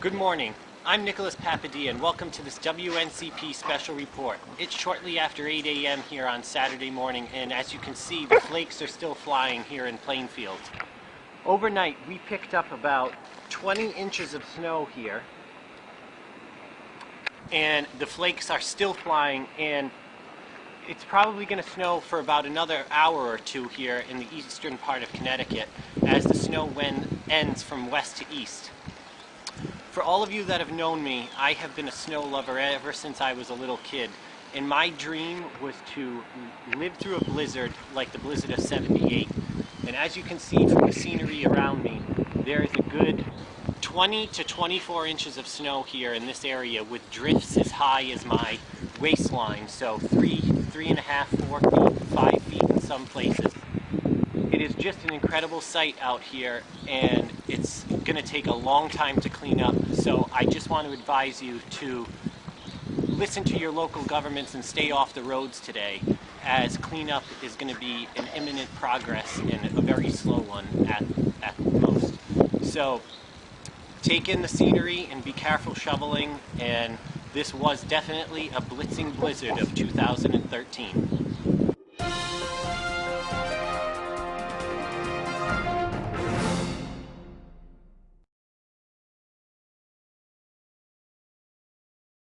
Good morning. I'm Nicholas Papadilla and welcome to this WNCP special report. It's shortly after 8 a.m. here on Saturday morning, and as you can see, the flakes are still flying here in Plainfield. Overnight, we picked up about 20 inches of snow here, and the flakes are still flying, and it's probably going to snow for about another hour or two here in the eastern part of Connecticut as the snow ends from west to east. For all of you that have known me, I have been a snow lover ever since I was a little kid, and my dream was to live through a blizzard like the blizzard of '78. And as you can see from the scenery around me, there is a good 20 to 24 inches of snow here in this area, with drifts as high as my waistline, so 3.5, 4 feet, 5 feet in some places. It is just an incredible sight out here, and it's going to take a long time to clean up, so I just want to advise you to listen to your local governments and stay off the roads today, as cleanup is going to be an imminent progress and a very slow one at most. So take in the scenery and be careful shoveling, and this was definitely a blitzing blizzard of 2013.